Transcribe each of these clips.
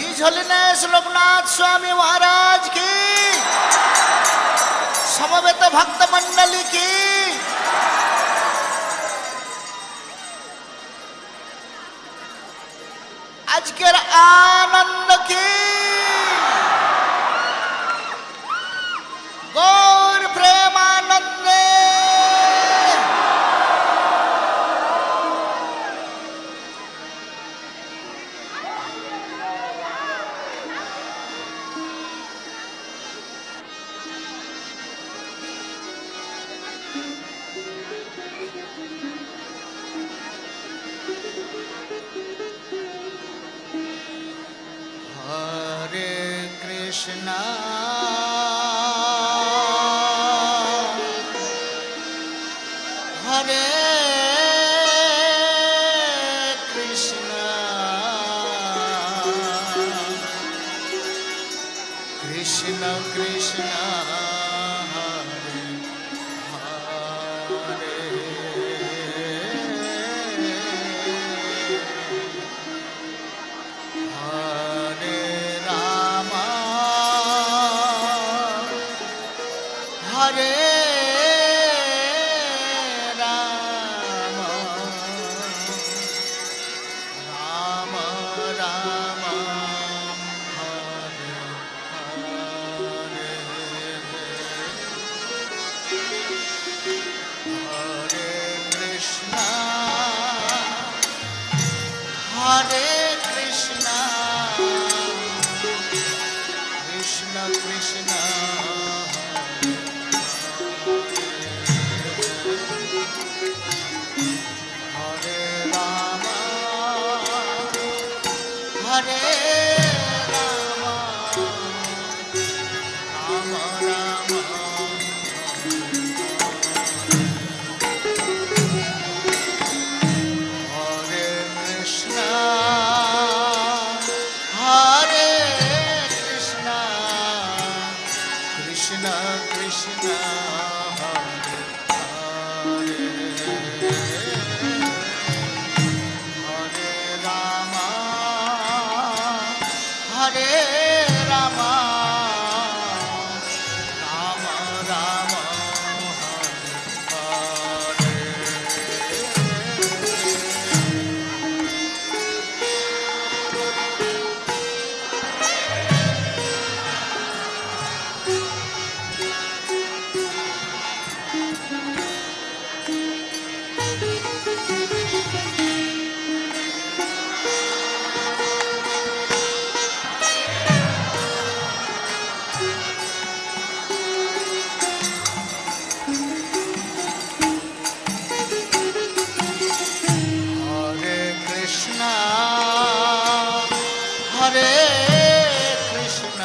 His holiness Loknath Swami Maharaj की, समवेत भक्त मंडली की। আজকের আনন্দ কি গৌর প্রেমানন্দে। Krishna Hare Krishna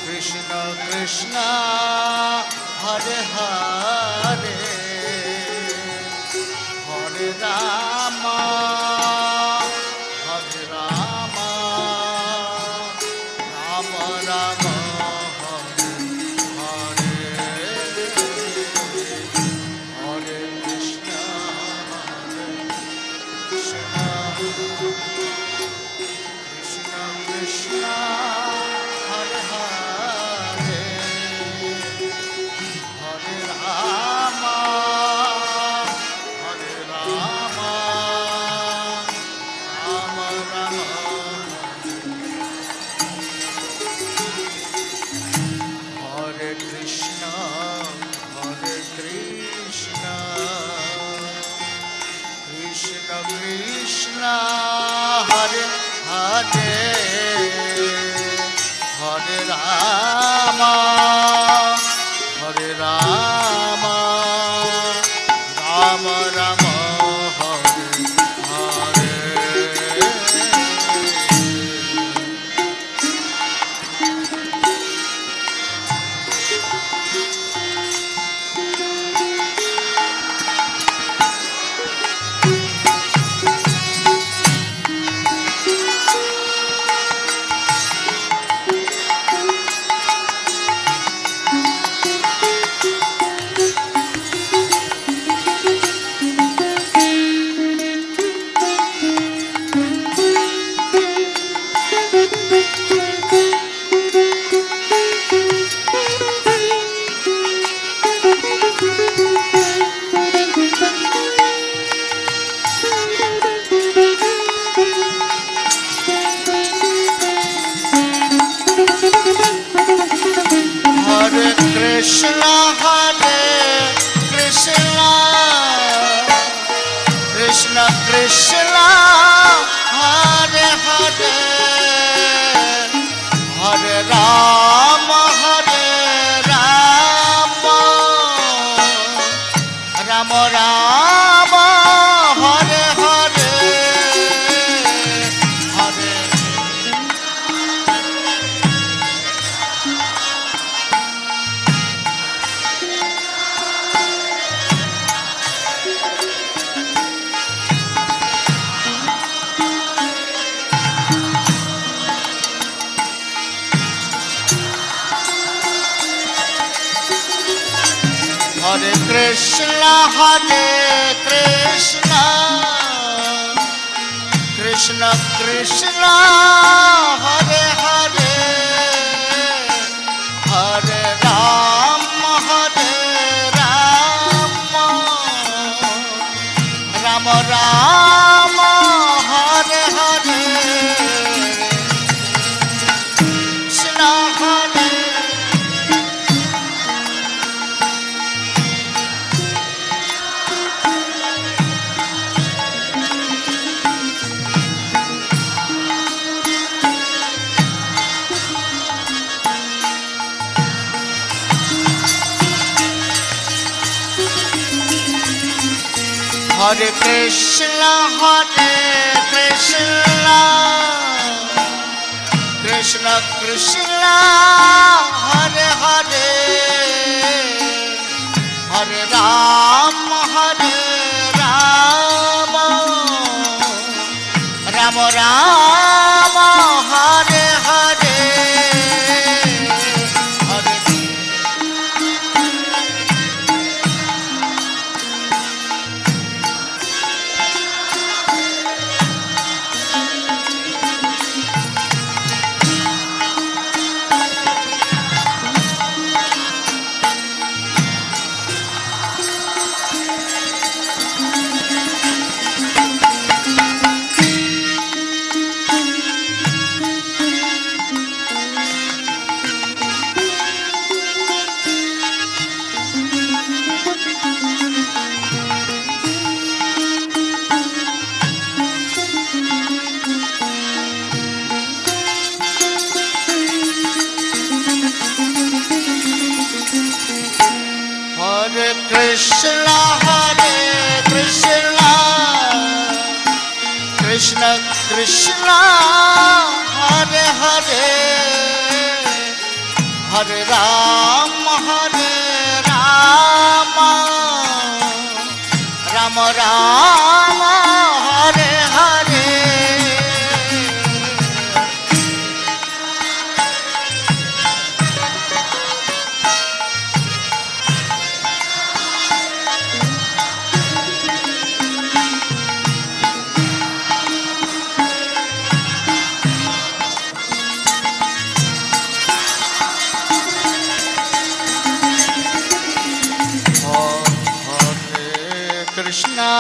Krishna Krishna Hare Hare Hare Rama, Rama Rama, Hare Hare. Hare Krishna, Krishna Krishna, Hare Hare, Hare Rama, Rama Rama, Hare Hare, Hare. Hare Krishna, Krishna Krishna, Hare Hare, Hare Rama, Rama Rama, Hare Hare, Krishna Hare. Hare Krishna, Krishna Krishna, Hare Hare, Hare Rama, Rama Rama, Hare Hare, Hare. Hare Krishna, Krishna Krishna, Hare Hare, Hare Rama, Rama Rama, Hare Hare. Krishna,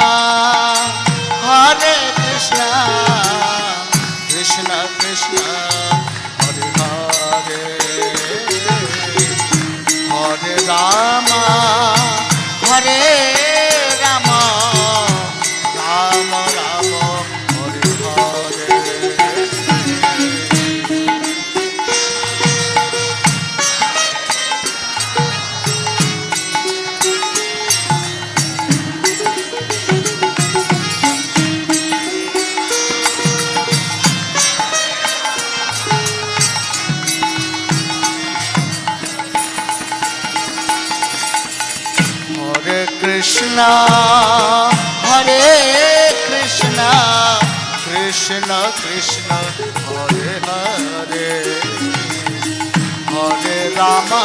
Hare Krishna, Krishna Krishna, Hare Hare, Hare Rama, Hare Rama, Rama Rama, Hare Hare. Krishna, Hare Krishna, Krishna Krishna, Hare Hare, Hare Rama,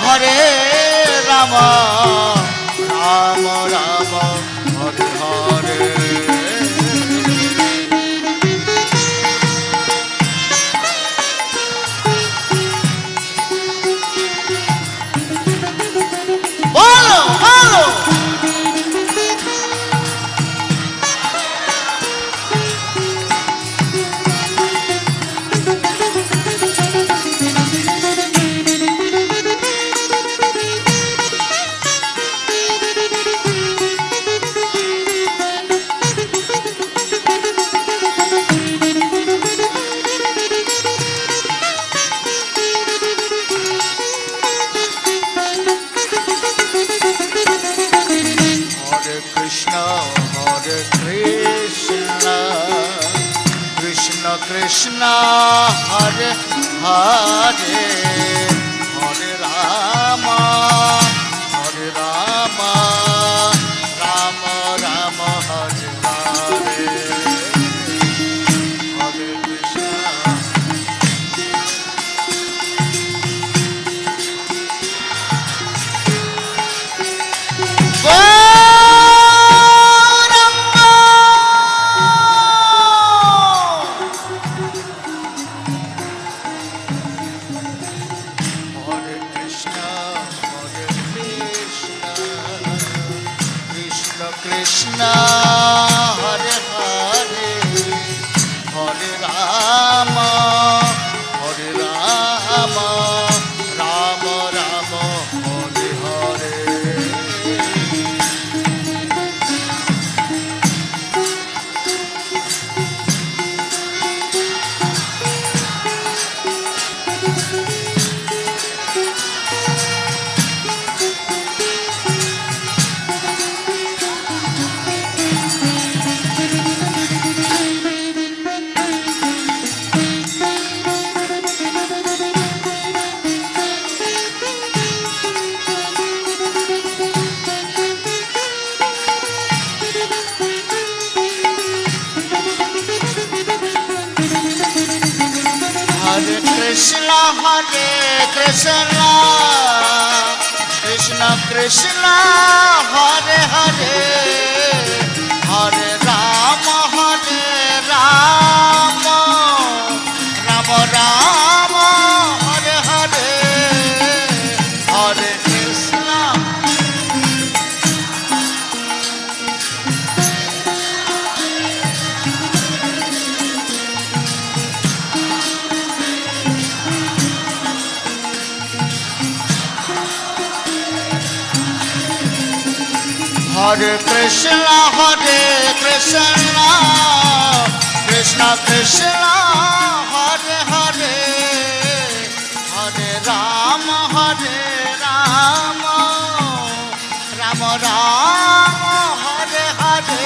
Hare Rama, Rama Rama, Hare Hare. Bolo, bolo. Krishna, Hare Hare, Hare Rama, Hare Rama, Rama Rama, Hare Hare, Hare Krishna. Krishna, Hare Hare, Hare Rama, Hare Rama, Rama Rama, Hare Hare. Hare Krishna, Krishna Krishna, Hare Hare, Hare Rama, Rama Rama, Hare Hare, Hare Krishna. Hare Krishna, Krishna Krishna, Hare Hare, Hare Rama, Rama Rama, Hare Hare.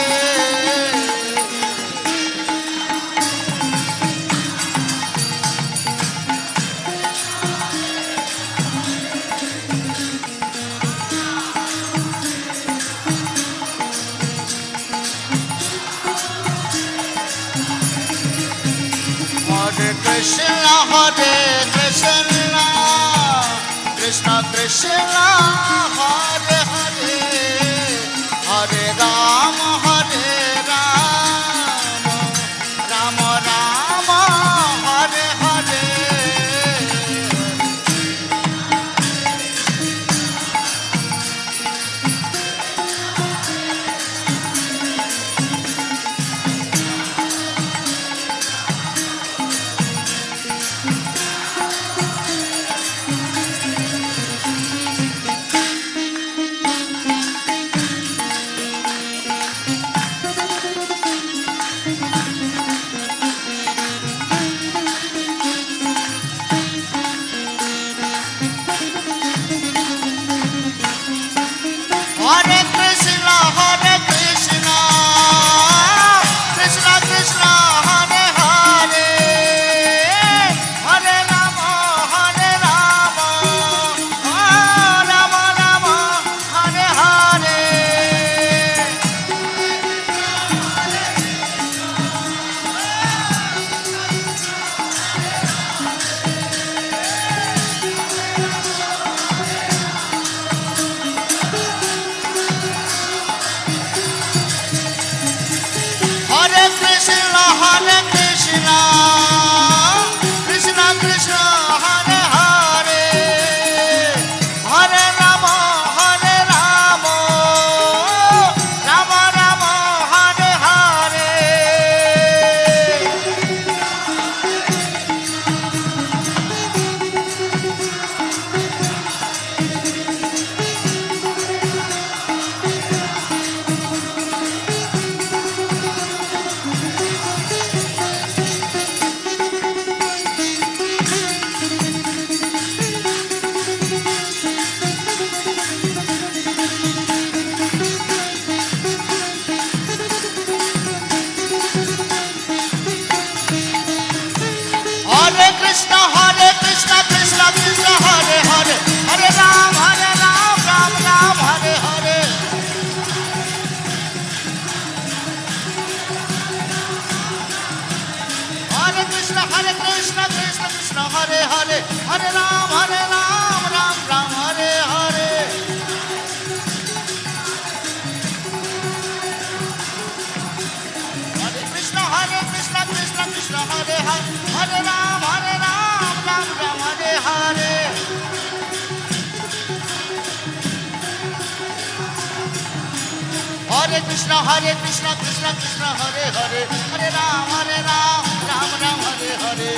Hare Krishna, Krishna Krishna, Hare Hare, Hare Rama, Rama Rama, Hare Hare. Hare Ram, Krishna Krishna Hare Hare, Hare Rama Hare Rama, Rama Rama Hare Hare. Hare Krishna, Krishna Krishna, Hare Hare, Hare Ram, Ram Ram, Hare Hare. Hare Krishna, Krishna Krishna, Hare Hare, Hare Ram, Ram Ram, Hare Hare. Hare Krishna, Krishna Krishna, Hare Hare, Hare Ram, Ram Ram, Hare Hare. Hare Krishna, Krishna Krishna, Hare Hare, Hare Ram, Ram Ram, Hare Hare.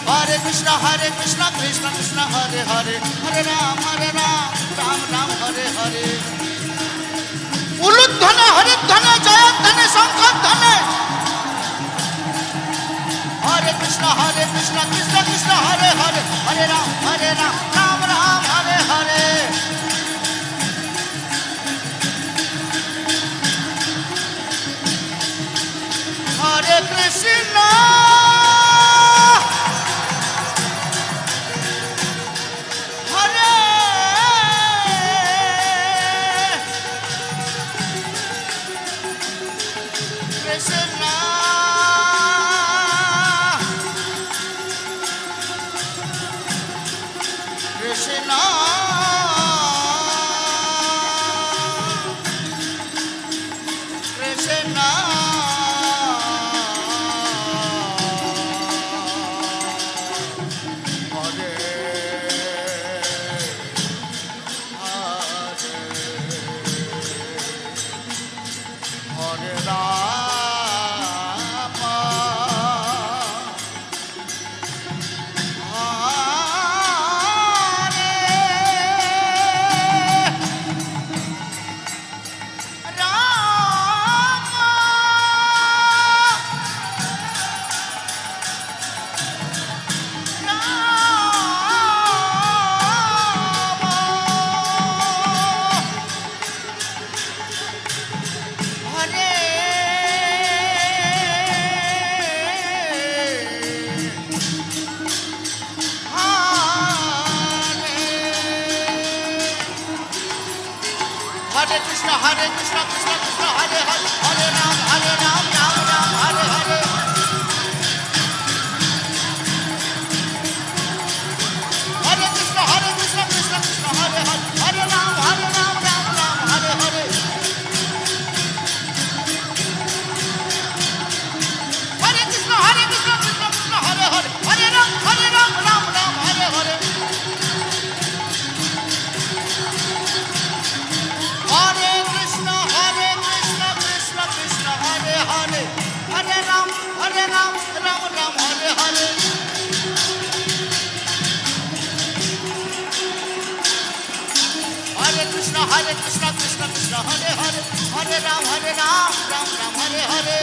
Hare Krishna, Krishna Krishna, Hare Hare, Hare Ram, Ram Ram, Hare Hare. Uludhane, Haridhane, Jayadhane, Sankadhane. Hare Krishna, Krishna Krishna, Hare Hare, Hare Ram, Ram Ram, Hare Hare. Hare Krishna, Hare Krishna, Krishna Krishna, Hare Rama, Hare Krishna, Krishna Krishna, Hare Hare, Hare Ram, Ram Ram, Hare Hare. Hare Krishna, Krishna Krishna, Hare Hare, Hare Ram, Ram Ram, Hare Hare. Hare Krishna, Krishna Hare Hare, Hare Ram, Ram Ram, Hare Hare. Hare Krishna, Krishna Krishna, Hare Hare, Hare Ram, Ram Ram, Hare Hare.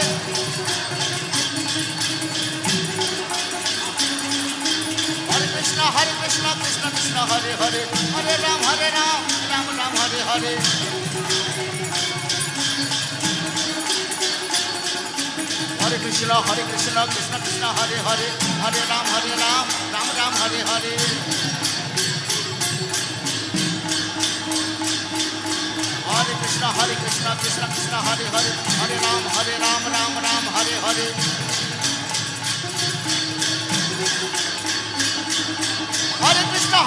Hare Krishna, Krishna Hare Hare, Hare Ram, Ram Ram, Hare Hare. Hare Krishna, Krishna Hare Hare, Hare Ram, Ram Ram, Hare Hare. Hare Krishna, Krishna Hare Hare, Hare Ram, Ram Ram, Hare Hare. Hare Krishna, Krishna Hare Hare, Hare Ram, Ram Ram, Hare Hare. Hare Krishna,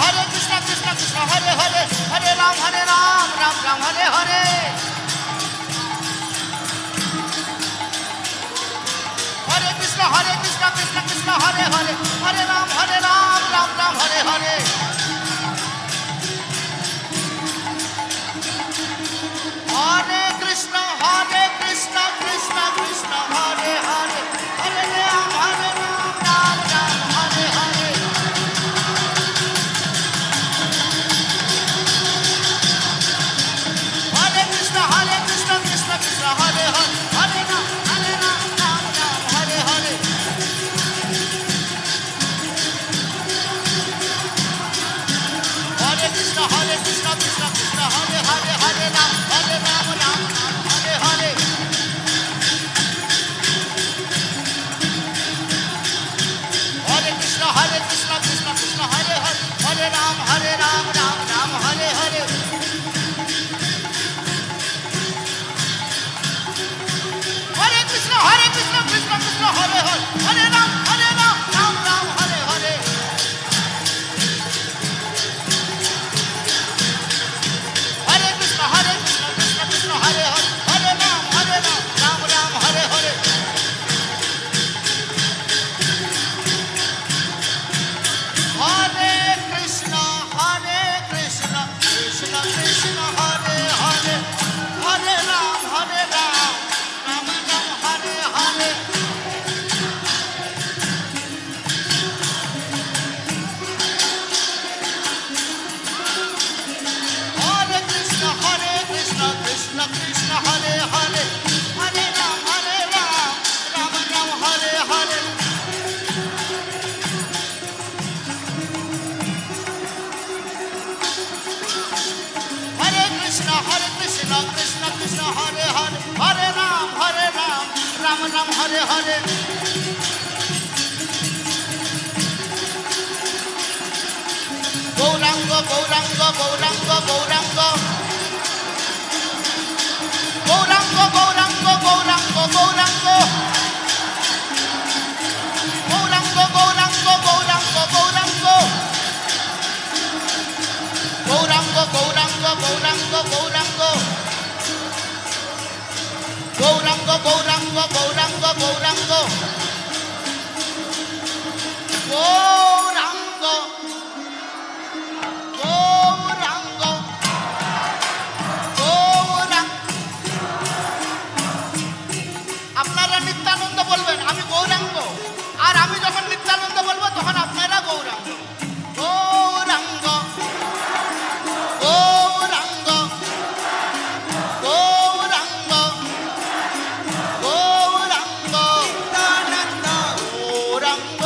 Krishna Hare Hare, Hare Ram, Ram Ram, Hare Hare. Hare. Hare Krishna, Krishna Krishna, Hare Hare, Hare Ram, Ram Ram, Hare Hare. Hare Krishna, Krishna Krishna, Hare Hare, Hare Ram, Ram Ram, Hare Hare. Hare Krishna, Krishna Krishna, Hare Hare, Hare Ram, Ram Ram, Hare Hare. Hare Krishna, Krishna Hare Hare, Hare Ram, Ram Ram, Hare Hare. Hare Krishna, Krishna Hare Hare, Hare Ram, Ram Ram, Hare Hare. Hare Krishna, Krishna Hare Hare, Hare Ram, Ram Ram, Hare Hare. Hare Krishna, Krishna Krishna, Hare Hare, Hare Ram, Ram Ram, Hare Hare. Hare Krishna, Krishna Krishna, Hare Hare, Hare Ram, Ram Ram, Hare Hare. Hare Krishna, Krishna Krishna, Hare Hare, Hare Ram, Ram Ram, Hare Hare. Gauranga, Gauranga, Gauranga, Gauranga. Gauranga, Gauranga, Gauranga, Gauranga. Gauranga, Gauranga, Gauranga, Gauranga. Gauranga, Gauranga, Gauranga, Gauranga. Gauranga, Gauranga, Gauranga, Gauranga. Gauranga, Gauranga, Gauranga. আপনারা নিত্যানন্দ বলবেন, আমি গৌরাঙ্গ। আর আমি যখন নিত্যানন্দ বলবো তখন আপনারা গৌরাঙ্গ। গৌরাঙ্গ, গৌরাঙ্গ, গৌরাঙ্গ, গৌরাঙ্গ, নিত্যানন্দ, গৌরাঙ্গ,